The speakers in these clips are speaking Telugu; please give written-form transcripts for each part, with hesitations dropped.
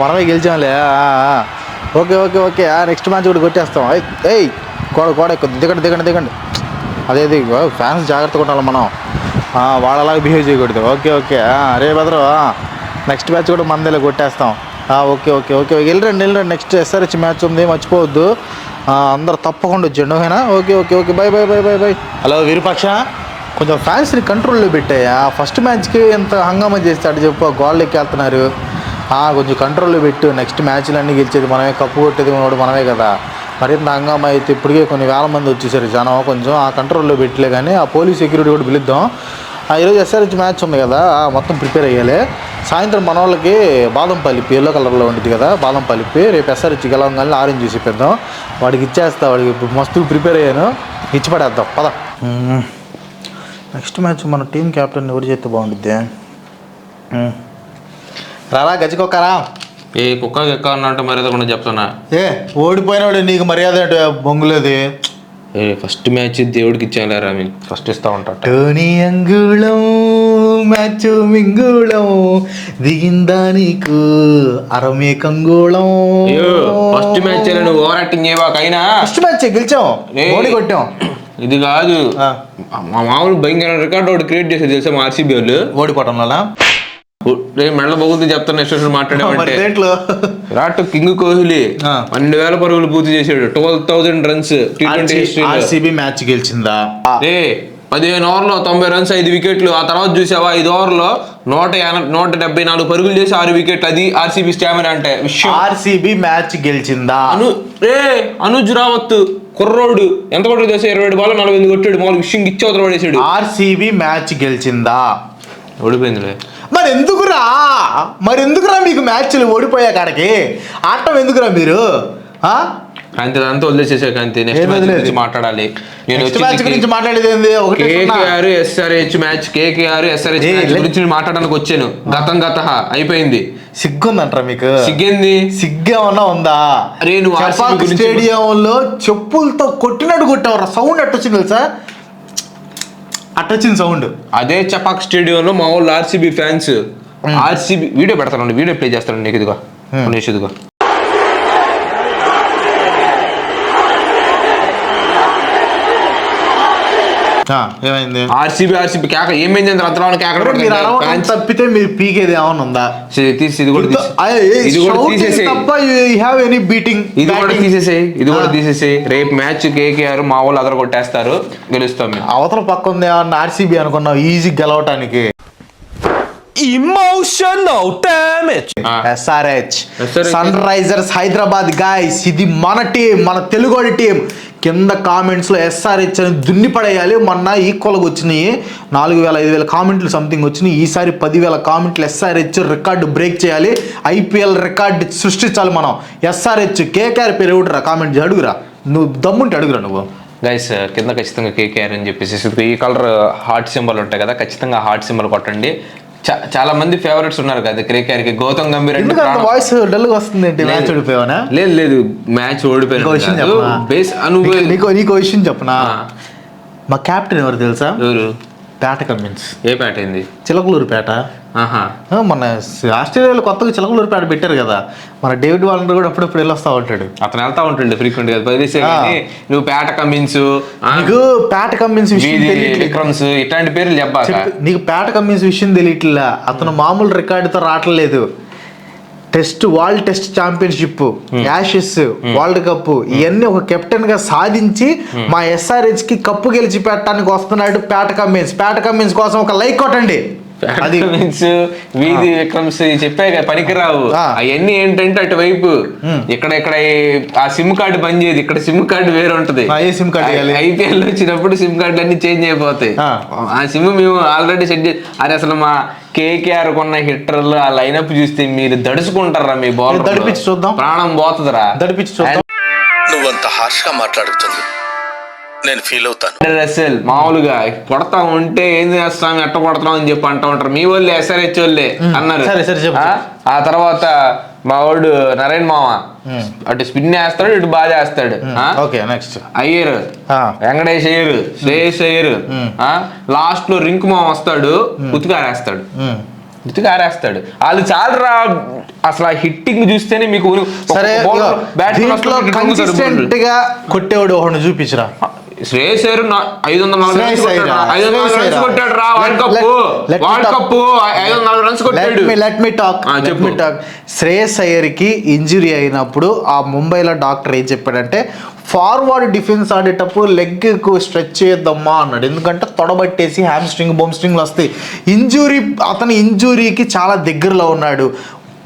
మనమే గెలిచాంలే. Okay okay okay, next match కూడా కొట్టేస్తాం. ఏయ్ గోడ దిగండి. అదేది ఫ్యాన్స్ జాగ్రత్తగా ఉండాలి మనం, వాళ్ళలాగా బిహేవ్ చేయకూడదు. ఓకే ఓకే, రే బెదరు నెక్స్ట్ మ్యాచ్ కూడా మందేలో కొట్టేస్తాం. ఓకే ఓకే ఓకే, వెళ్ళండి. నెక్స్ట్ ఎస్ఆర్హెచ్ మ్యాచ్ ఉంది, మర్చిపోవద్దు. అందరు తప్పకుండా వచ్చేయండి, ఓకేనా? Okay okay okay, by. Hello Virupaksha, కొంచెం ఫ్యాన్స్ని కంట్రోల్లో పెట్టాయా? ఫస్ట్ మ్యాచ్కి ఎంత హంగామా చేస్తాడు చెప్పు, గోళ్ళు ఎక్కేస్తున్నారు. కొంచెం కంట్రోల్లో పెట్టు. నెక్స్ట్ మ్యాచ్లు అన్నీ గెలిచేది మనమే, కప్పు కొట్టేది మనమే కదా. మరింత హంగామా అయితే ఇప్పటికే కొన్ని వేల మంది వచ్చేసారు జనం. కొంచెం ఆ కంట్రోల్లో పెట్టలే, కానీ ఆ పోలీస్ సెక్యూరిటీ కూడా పిలుద్దాం. ఈరోజు ఎస్ఆర్హెచ్ మ్యాచ్ ఉంది కదా, మొత్తం ప్రిపేర్ అయ్యాలి. సాయంత్రం మన వాళ్ళకి బాదం పలిపి ఎల్లో కలర్లో ఉంటుంది కదా, బాదం పలిపి రేపు ఎస్ఆర్హెచ్ గెలవగానే ఆరెంజ్ చూసి ఇప్పిద్దాం. వాడికి ఇచ్చేస్తా, వాడికి మస్తు ప్రిపేర్ అయ్యాను, ఇచ్చి పడేద్దాం పద. నెక్స్ట్ మ్యాచ్ మన టీం క్యాప్టెన్ ఎవరు చేస్తే బాగుంటుంది? రారా గజకొక్కరా. ఏ కుక్క ఎక్క అన్నట్టు మర్యాద కూడా చెప్తున్నా. ఓడిపోయినాడు నీకు మర్యాద అంటే బొంగులేదు. ఫస్ట్ మ్యాచ్ దేవుడికి ఇచ్చాను రామి, ఫస్ట్ ఇస్తా ఉంటా. టోనీ అంగుళం మ్యాచ్ మింగుళం దిగిందా నీకు అరమే కంగుళం. ఫస్ట్ మ్యాచ్ నువ్వు ఓవర్ యాక్టింగ్ చేయవాకైనా. ఫస్ట్ మ్యాచ్ గెలిచాం, ఓడి కొట్టాం. ఇది కాదు మా మామూలు భయంకర రికార్డు ఒకటి క్రియేట్ చేసేది తెలుసా మా ఆర్సీబీ వాళ్ళు ఓడిపోవటం వల్ల. మెడల బగుంది చెప్తాను నెక్స్ట్ మాట్లాడామంటే. విరాట్ కింగ్ కోహ్లీ 12,000 పరుగులు పూర్తి చేశాడు, 12,000 రన్స్ T20 ఆర్సీబీ మ్యాచ్ గెలిచిందా? 15 ఓవర్లో 90 రన్స్ 5 వికెట్లు. ఆ తర్వాత చూసావా 5 ఓవర్లో 174 పరుగులు చేసి 6 వికెట్లు. అది ఆర్సీబీ స్టామినా అంటే విషయం. ఆర్సీబీ మ్యాచ్ గెలిచిందా? అనుజ్ రావత్ కుర్రోడు ఎంత కొట్టు చేసా, 27 బాల్ 48 కొట్టాడు. మామూలు విషయం ఇచ్చి అవతల పడేసాడు. RCB match గెలిచిందా? ఓడిపోయిందిలే. మరి ఎందుకురా మీకు మ్యాచ్లు ఓడిపోయా కాడికి ఆడటం ఎందుకురా మీరు? అంతా వదిలేసేసా కాంతి. నెక్స్ట్ మ్యాచ్ గురించి మాట్లాడాలి. నేను మాట్లాడేది ఏంది? KKR SRH match, KKR SRH match గురించి మాట్లాడడానికి వచ్చాను. గత అయిపోయింది. సిగ్గుందంటారా మీకు? సిగ్గేమన్నా ఉందా? అరే నువ్వు స్టేడియంలో చెప్పులతో కొట్టినట్టు కొట్టావరా, సౌండ్ అట్టొచ్చింది తెలుసా? అట్టొచ్చింది సౌండ్. అదే చపాక్ స్టేడియంలో మా వాళ్ళు ఆర్సీబీ ఫ్యాన్స్ ఆర్సీబీ వీడియో పెడతానండి, వీడియో ప్లే చేస్తానండి నీకు. ఇదిగో ఇదిగో ఏమైంది? ఆర్సీబీ కేక ఏమైంది? తప్పితే మీరు పీకేది ఏమన్నా ఉందా? ఇది కూడా తీసేసేయి. రేపు మ్యాచ్ కేకేఆర్ మా వాళ్ళు అదర కొట్టేస్తారు, గెలుస్తాం మేము. అవతల పక్క ఉంది ఏమన్నా ఆర్సీబీ అనుకున్నావు ఈజీ గెలవటానికి. Emotional damage. SRH Sunrisers Hyderabad guys, ఇది మన టీం, మన తెలుగు టీం. కింద కామెంట్స్లో SRH అని దున్నిపడేయాలి. మొన్న ఈక్వల్గా వచ్చినాయి 4,000-5,000 కామెంట్లు సంథింగ్ వచ్చినాయి. ఈసారి 10,000 కామెంట్లు. SRH రికార్డు బ్రేక్ చేయాలి, ఐపీఎల్ రికార్డు సృష్టించాలి మనం. SRH కేకేఆర్ పేరు ఎవడురా? కామెంట్ అడుగురా, నువ్వు దమ్ముంటే అడుగురా నువ్వు. గైస్ కింద ఖచ్చితంగా కేకేఆర్ అని చెప్పేసి ఈ కలర్ హార్ట్ సింబల్ ఉంటాయి కదా, ఖచ్చితంగా హార్ట్ సింబల్ కొట్టండి. చాలా మంది ఫేవరెట్స్ ఉన్నారు కదా కేకేఆర్ కి. గౌతమ్ గంభీర్ వాయిస్ డల్ గా వస్తుంది. మ్యాచ్ ఓడిపోయావనా? లేదు మ్యాచ్ ఓడిపోయాను. నీకు విషయం చెప్పనా? మా క్యాప్టెన్ ఎవరు తెలుసా? ఎవరు? పేట కమిన్స్. ఏ పేట అయింది? చిలకలూరుపేట. మన ఆస్ట్రేలియాలో కొత్తగా చిలకలూరుపేట పెట్టారు కదా, మన డేవిడ్ వార్నర్ కూడా అప్పుడప్పుడు వెళ్ళొస్తా ఉంటాడు. అతను వెళ్తా ఉంటాడు ఫ్రీక్వెంట్ గా. నువ్వు పేట కమిన్స్, నీకు పేట కమిన్స్ విక్రమ్స్ ఇట్లాంటి పేర్లు చెప్పా. నీకు పేట కమిన్స్ విషయం తెలియట్లా. అతను మామూలు రికార్డుతో రావట్లేదు. World test championship, Ashes, world cup ఇవన్నీ ఒక కెప్టెన్ గా సాధించి మా SRH కి కప్పు గెలిచి పెట్టడానికి వస్తున్నాడు పేట కమిన్స్ కోసం ఒక లైక్ కొట్టండి. అది వీధి విక్రమ్స్ చెప్పే పనికిరావు. అవన్నీ ఏంటంటే అటువైపు ఇక్కడ ఆ సిమ్ కార్డు బంద్ చేయదు, ఇక్కడ సిమ్ కార్డు వేరే ఉంటది. ఐపీఎల్ వచ్చినప్పుడు సిమ్ కార్డులు అన్ని చేంజ్ అయిపోతాయి. ఆ సిమ్ మేము ఆల్రెడీ సెట్ చేసి, అది అసలు మా కేకేఆర్ కొన్న హిట్టర్లు ఆ లైనప్ చూస్తే మీరు దడుచుకుంటారా? మీ బాల్ దడిపించి చూద్దాం, ప్రాణం పోతుందిరా. దడిపించి చూద్దాం. నువ్వంత హార్ష్ గా మాట్లాడుతుంది నేను ఫీల్ అవుతాను. రసెల్ మామూలుగా కొడతా ఉంటే ఏం చేస్తాం, ఎట్ట కొడతాం అని చెప్పి అంటా ఉంటారు. మీ వాళ్ళే SRH వాళ్ళే అన్నారు. ఆ తర్వాత మా వాడు నరేన్ మామ అటు స్పిన్ వేస్తాడు, ఇటు బాగా చేస్తాడు. అయ్యర్, వెంకటేష్ అయ్యర్, శ్రేయస్ అయ్యర్, లాస్ట్ లో రింక్ మామ వస్తాడు, ఉతికారేస్తాడు. ఉతికి ఆరేస్తాడు. వాళ్ళు చాలరా అసలు ఆ హిట్టింగ్ చూస్తేనే మీకు సరే కన్సిస్టెంట్ గా కొట్టేవాడు ఒకటి చూపించరా. శ్రేయస్ అయ్యర్ 540 రన్స్ కొట్టాడు రా వరల్డ్ కప్ 540 రన్స్ కొట్టాడు. Let me talk. Shreyas Iyer కి ఇంజురీ అయినప్పుడు ఆ ముంబైలో డాక్టర్ ఏం చెప్పాడంటే ఫార్వర్డ్ డిఫెన్స్ ఆడేటప్పుడు లెగ్ కు స్ట్రెచ్ చేయొద్దమ్మా అన్నాడు. ఎందుకంటే తొడబట్టేసి హ్యామ్ స్ట్రింగ్ బోమ్ స్ట్రింగ్లు వస్తాయి. అతని ఇంజురీకి చాలా దగ్గరలో ఉన్నాడు.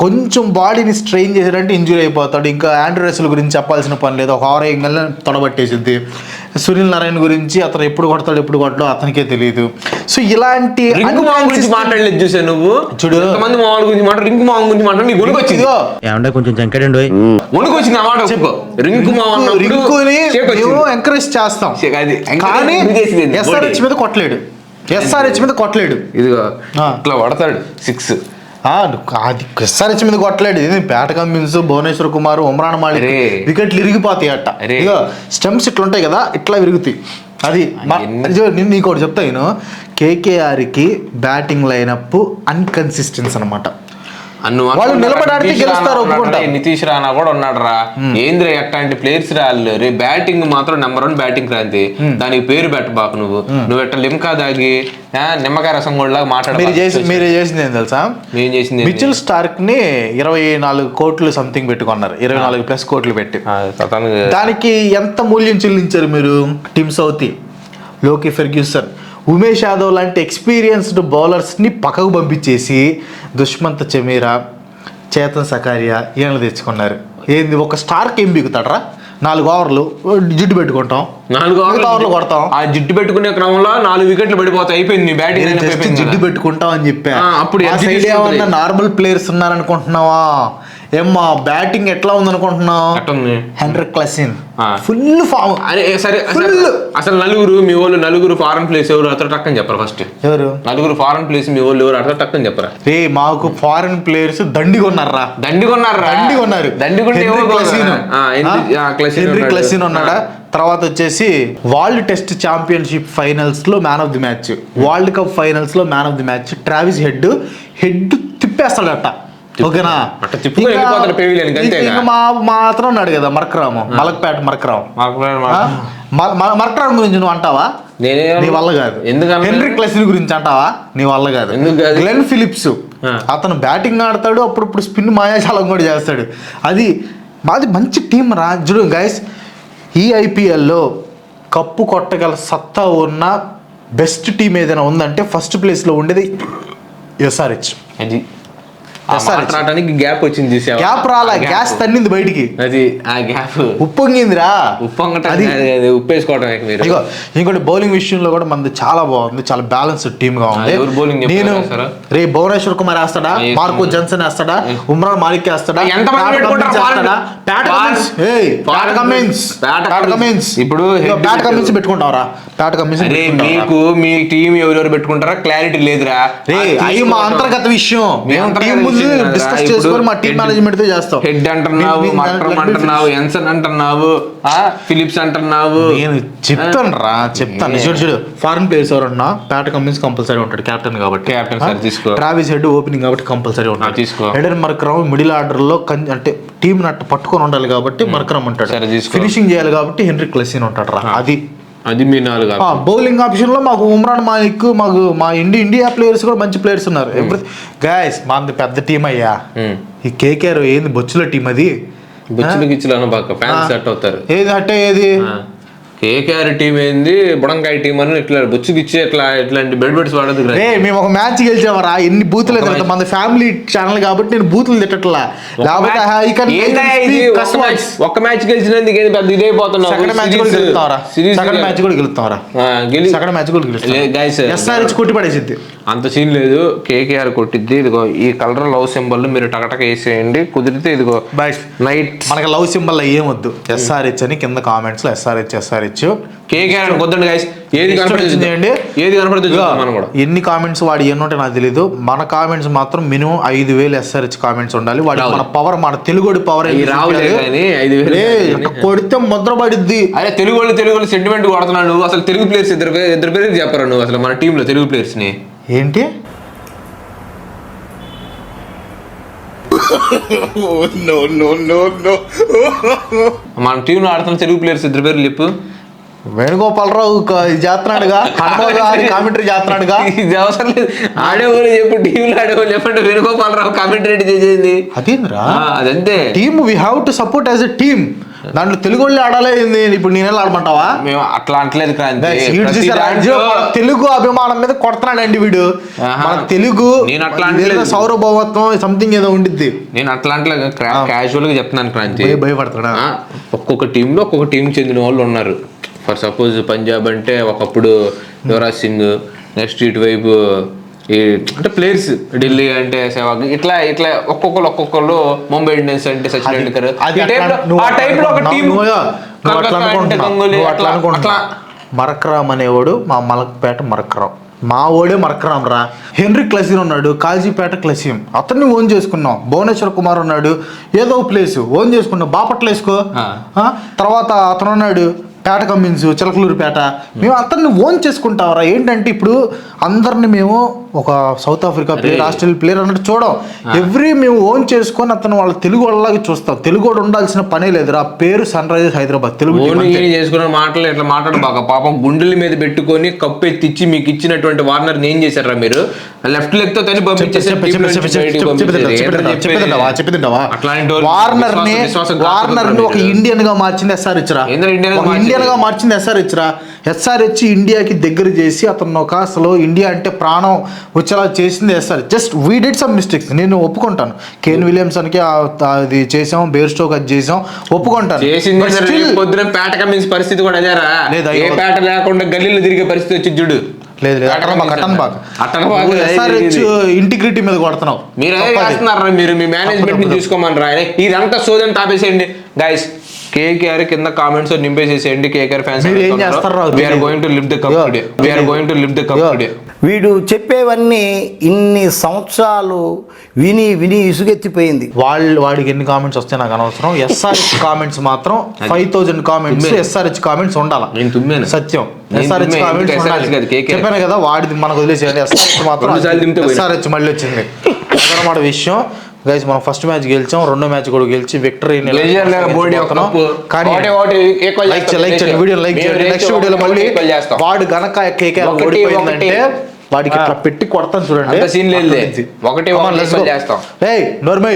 కొంచెం బాడీని స్ట్రెయిన్ చేసాడంటే ఇంజురీ అయిపోతాడు. ఇంకా ఆండ్రూ రసెల్ గురించి చెప్పాల్సిన పని లేదు, ఒక 6 ఎంగల్ తొడబట్టేసింది. సునీల్ నారాయణ గురించి అతను ఎప్పుడు కొడతాడు ఎప్పుడు కొట్టడో అతనికే తెలియదు. సో ఇలాంటి గురించి మాట్లాడలేదు చూసాను నువ్వు. చూడు మంది మామూలు గురించి మాట్లాడు, రింకు మామ గురించి మాట్లాడు, నీకు వణుకు వచ్చింది. ఏమంటే కొంచెం జంకడండి వణుకు వచ్చింది ఆ మాట. రింకుని ఎంకరేజ్ చేస్తాం కానీ ఎస్ఆర్హెచ్ మీద కొట్టలేడు. ఇదిగో ఇట్లా కొడతాడు 6. అది ఎస్ఆర్హెచ్ మీద కొట్టలేడు. ఇది పేట కమిన్స్, భువనేశ్వర్ కుమార్, ఉమ్రాన్ మాలిక్ వికెట్లు ఇరిగిపోతాయి అట్ట. ఇదిగో స్టెంప్స్ ఇట్లా ఉంటాయి కదా, ఇట్లా విరుగుతాయి. అది నీకు ఒకటి చెప్తా. నేను కేకేఆర్కి బ్యాటింగ్ లైనప్ అన్కన్సిస్టెన్స్ అనమాట. వాళ్ళు నిలబడాడితే గెలుస్తారు. నితీష్ రాణా కూడా ఉన్నాడు రా. ఏంద్ర ఎట్లాంటి ప్లేయర్స్ రాళ్ళు రే. బ్యాటింగ్ మాత్రం నెంబర్ 1 బ్యాటింగ్ క్రాంతి. దానికి పేరు పెట్టబాకు నువ్వు ఎట్లా లిమ్కా దాగి నిమ్మకాయ రసం కూడా మాట్లాడారు. మీరు చేసింది ఏం తెలుసా? మేము చేసింది మిచెల్ స్టార్క్ ని 24 కోట్లు సంథింగ్ పెట్టుకున్నారు, 24+ కోట్లు పెట్టి. దానికి ఎంత మూల్యం చెల్లించారు మీరు? టిమ్ సౌతీ, లోకి ఫెర్గ్యూసన్, ఉమేష్ యాదవ్ లాంటి ఎక్స్పీరియన్స్డ్ బౌలర్స్ని పక్కకు పంపించేసి దుష్మంత్ చమీరా, చేతన్ సకారియా ఈయనలు తెచ్చుకున్నారు. ఏంది ఒక స్టార్కి ఏం బిగుతాడరా? 4 ఓవర్లు జిడ్డు పెట్టుకుంటాం, 4 ఓవర్లు కొడతాం. ఆ జిడ్డు పెట్టుకునే క్రమంలో 4 వికెట్లు పడిపోతాయి. అయిపోయింది బ్యాటింగ్. జిడ్డు పెట్టుకుంటాం అని చెప్పా. అప్పుడు ఏమన్నా నార్మల్ ప్లేయర్స్ ఉన్నారనుకుంటున్నావా? ఏమ్మా బ్యాటింగ్ ఎట్లా ఉందనుకుంటున్నావు? Heinrich Klaasen full form. సరే అసలు మీ వాళ్ళు నలుగురు ఫారెన్ ప్లేస్ ఎవరు అతను టక్కని చెప్పరా? ఫస్ట్ ఎవరు నలుగురు ఫారెన్ ప్లేస్ మీ వాళ్ళు ఎవరు అతను టక్కని చెప్పరా? రే మాకు ఫారెన్ ప్లేయర్స్ దండిగొన్నారా. హెన్రిక్ క్లెసిన్ ఉన్నాడా. తర్వాత వచ్చేసి వరల్డ్ టెస్ట్ ఛాంపియన్షిప్ ఫైనల్స్ లో man of the match, world cup finals లో man of the match Travis Head తిప్పేస్తాడట. ఓకేనా? మాత్రం ఉన్నాడు కదా మరకరాము, మలక్పేట మరకరాము. మరకరాము గురించి నువ్వు అంటావా? నీ వల్ల కాదు. హెన్రిక్ క్లెసిన్ గురించి అంటావా? నీ వల్ల కాదు. గ్లెన్ ఫిలిప్స్ అతను బ్యాటింగ్ ఆడతాడు, అప్పుడప్పుడు స్పిన్ మాయాజాలం కూడా చేస్తాడు. మాది మంచి టీం రా. చూడు గైస్, ఈ ఐపీఎల్లో కప్పు కొట్టగల సత్తా ఉన్న బెస్ట్ టీం ఏదైనా ఉందంటే ఫస్ట్ ప్లేస్లో ఉండేది ఎస్ఆర్హెచ్. మాట్లాడడానికి గ్యాప్ వచ్చింది. గ్యాప్ రాలా, గ్యాస్ తన్నింది బయటికి. అది ఆ గ్యాప్ ఉప్పొంగిందిరా. ఉప్పేసుకోవడం. ఇంకోటి బౌలింగ్ విషయంలో కూడా మనది చాలా బాగుంది, చాలా బ్యాలెన్స్డ్ టీమ్ గా ఉంది. నేను భువనేశ్వర్ కుమార్ వేస్తాడా, మార్కో జన్సన్ వేస్తాడా, ఉమ్రాన్ మాలిక్ వేస్తాడా, ఇప్పుడు బ్యాట్ కమిన్స్ పెట్టుకుంటావరా? బ్యాట్ కమిన్స్ మీకు మీ టీం ఎవరెవరు పెట్టుకుంటారా క్లారిటీ లేదురా. అవి మా అంతర్గత విషయం. డిస్కస్ చేసుకొని మా టీమ్ మేనేజ్మెంట్ తో చేస్తాం. హెడ్ అంటున్నావు, మక్రమ్ అంటున్నావు, ఎన్సన్ అంటున్నావు, ఫిలిప్స్ అంటున్నావు. నేను చెప్తాను. చూడు ఫారెన్ ప్లేయర్స్ ఎవరన్నా ప్యాట్ కమిన్స్ కంపల్సరీ ఉంటాడు, కెప్టెన్ కాబట్టి. ట్రావిస్ హెడ్ ఓపెనింగ్ కాబట్టి కంపల్సరీ ఉంటాడు. హెడెన్ మర్కరమ్ మిడిల్ ఆర్డర్ లో అంటే టీమ్ నట్టు పట్టుకొని ఉండాలి కాబట్టి మర్కరమ్ ఉంటాడు. ఫినిషింగ్ చేయాలి కాబట్టి హెన్రిక్ క్లెసిన్ ఉంటాడు రా. అది మీ 4. బౌలింగ్ ఆప్షన్ లో మాకు ఉమ్రాన్ మాలిక్, మాకు మా ఇండియా ప్లేయర్స్ కూడా మంచి ప్లేయర్స్ ఉన్నారు. గైస్ మాది పెద్ద టీం అయ్యా. ఈ కేకేఆర్ ఏంది బొచ్చుల టీం? అది బొచ్చులు గిచ్చులు అన్న బాగా ఫ్యాన్స్ సెట్ అవుతారు. ఏది అంటే ఏది కేకేఆర్ టీం ఏంది బుడంకాయ టీం అని ఇట్లా బొచ్చుకిచ్చి ఇట్లాంటి బెడ్ బెడ్స్ వాడదు. మేము ఒక మ్యాచ్ గెలిచామరా, ఎన్ని బూతులు తింటాం. మన ఫ్యామిలీ ఛానల్ కాబట్టి నేను బూతులు తిట్టట్లా. ఒక్క మ్యాచ్ గెలిచినందుకు పెద్ద ఇదైపోతున్నావు. ఎస్ఆర్హెచ్ కొట్టి పడేసింది. అంత సీన్ లేదు, కేకేఆర్ కొట్టిద్ది. ఇదిగో ఈ కలర్ లవ్ సింబల్ మీరు టకటక వేసేయండి. కుదిరితే ఇదిగో నైట్ మనకి లవ్ సింబల్ ఏమొద్దు, ఎస్ఆర్హెచ్ అని కింద కామెంట్స్ లో ఎస్ఆర్హెచ్ కేకేఆర్ కొద్దండి గైస్. ఏది కనపడుతుంది మనం కూడా. ఎన్ని కామెంట్స్ వాడి ఎన్నుంటే నాకు తెలీదు. మన కామెంట్స్ మాత్రం మినిమం 5,000 ఎస్ఆర్హెచ్ కామెంట్స్ ఉండాలి. వాడి మన పవర్, మన తెలుగుడి పవర్ కొడితే ముద్ర పడిద్ది. అదే తెలుగు సెంటిమెంట్ కొడుతున్నాడు. అసలు తెలుగు ప్లేయర్స్ ఇద్దరు పేరు చెప్పరా నువ్వు? అసలు మన టీంలో తెలుగు ప్లేయర్స్ ని ఏంటి మన టీంలో ఆడుతున్న తెలుగు ప్లేయర్స్ ఇద్దరు పేర్లు చెప్పు. వేణుగోపాలరావు చేస్తున్నాడుగా, కామెంటరీ చేస్తున్నాడుగా. ఇది అవసరం లేదు, ఆడేవాళ్ళు చెప్పు, టీంలో ఆడేవాళ్ళు చెప్పండి. వేణుగోపాలరావు కామెంటరీ చేసేది అదేంద్రా, అదంతే. Team we have to support as a team. దాంట్లో తెలుగు వాళ్ళు ఆడాలి, ఇప్పుడు నేను ఆడమంటావా? మేము అట్లా అంటలేదు క్రాంతి. తెలుగు అభిమానం మీద కొడుతున్నాడండి వీడు. మన తెలుగు నేను అట్లా సౌరభావత్వం సంథింగ్ ఏదో ఉండిద్ది. నేను అట్లా అంటే క్యాజువల్ గా చెప్తున్నాను క్రాంతి. భయపడుతున్నా. ఒక్కొక్క టీంలో ఒక్కొక్క టీం చెందిన వాళ్ళు ఉన్నారు. ఫర్ సపోజ్ పంజాబ్ అంటే ఒకప్పుడు యువరాజ్ సింగ్, నెక్స్ట్ ఇటువైపు అంటే ప్లేయర్స్ ఢిల్లీ అంటే సెహ్వాగ్, ఇట్లా ఇట్లా ఒక్కొక్కరు ముంబై ఇండియన్స్ అంటే సచిన్ టెండూల్కర్. మరక్రామ్ అనేవాడు మా మలక్పేట మరక్రామ్, మా ఓడే మరక్రామ్ రా. హెన్రీ క్లసీన్ ఉన్నాడు, కాజీపేట క్లసీం, అతన్ని ఓన్ చేసుకున్నాం. భువనేశ్వర్ కుమార్ ఉన్నాడు, ఏదో ప్లేస్ ఓన్ చేసుకున్నాం. బాపట్ల వేసుకో. తర్వాత అతను ఉన్నాడు పేట కమ్మిన్స్, చిలకలూరుపేట. మేము అతన్ని ఓన్ చేసుకుంటామరా. ఏంటంటే ఇప్పుడు అందరిని మేము ఒక south Africa player, Australia player అన్నట్టు చూడం. ఎవ్రీ మేము ఓన్ చేసుకొని అతను వాళ్ళ తెలుగు వాళ్ళలాగా చూస్తాం. తెలుగు వాడు ఉండాల్సిన పనే లేదురా. పేరు సన్ రైజర్స్ హైదరాబాద్ తెలుగు చేసుకున్న మాటలు ఇట్లా మాట్లాడబాక. పాపం గుండెల మీద పెట్టుకొని కప్పు ఎత్తిచ్చి మీకు ఇచ్చినటువంటి వార్నర్ ఏం చేశారా మీరు? లెఫ్ట్ లెగ్ తో తని వార్నర్ ఒక ఇండియన్ గా మార్చింది SRH రా. ఇండియన్ గా మార్చింది SRH రా. SRH ఇండియాకి దగ్గర చేసి అతను ఒక అసలు ఇండియా అంటే ప్రాణం వచ్చేలా చేసింది SRH. Just we did some mistakes, నేను ఒప్పుకుంటాను. కేన్ విలియమ్సన్కి అది చేసాం, బేర్ స్టోక్ అది చేసాం, ఒప్పుకుంటాను. పొద్దున పేట కమ్మిన్స్ పరిస్థితి కూడా అదేరా. ఏ పేట లేకుండా గల్లీలో తిరిగే పరిస్థితి వచ్చి చూడు. లేదు SRH ఇంటిగ్రిటీ మీద కొడుతున్నావు. మీరు అదే చేస్తున్నారా? మీరు మీ మేనేజ్మెంట్ ని చూసుకోమని రా. ఇదంతా సోదని తాపేసేయండి గైస్. KKR కింద కామెంట్స్ నింపేసేసేయండి. KKR ఫ్యాన్స్ ఏం చేస్తారు? వీడు చెప్పేవన్నీ ఇన్ని సంవత్సరాలు విని విని ఇసుగెత్తిపోయింది. వాడికి ఎన్ని కామెంట్స్ వస్తాయి నాకు అనవసరం. SRH కామెంట్స్ మాత్రం 5000 కామెంట్స్ SRH కామెంట్స్ ఉండాలి. సత్యం, SRH కామెంట్స్ ఉండాలి. చెప్పాను కదా, వాడిది మనకు వదిలేసేయాలి. SRH మాత్రం SRH మళ్ళీ వచ్చింది అదనమాట విషయం. గైస్ మనం ఫస్ట్ మ్యాచ్ గెలిచాం, రెండో మ్యాచ్ కూడా గెలిచి విక్టరీ. వీడియో లైక్ చేయండి. నెక్స్ట్ వీడియోలో మళ్ళీ వాడు గనక KKR ఓడిపోయిందంటే వాడికి ఇట్లా పెట్టి కొడతాను చూడండి. సీన్ లేదు. ఒకటి చేస్తాం. నోర్మై.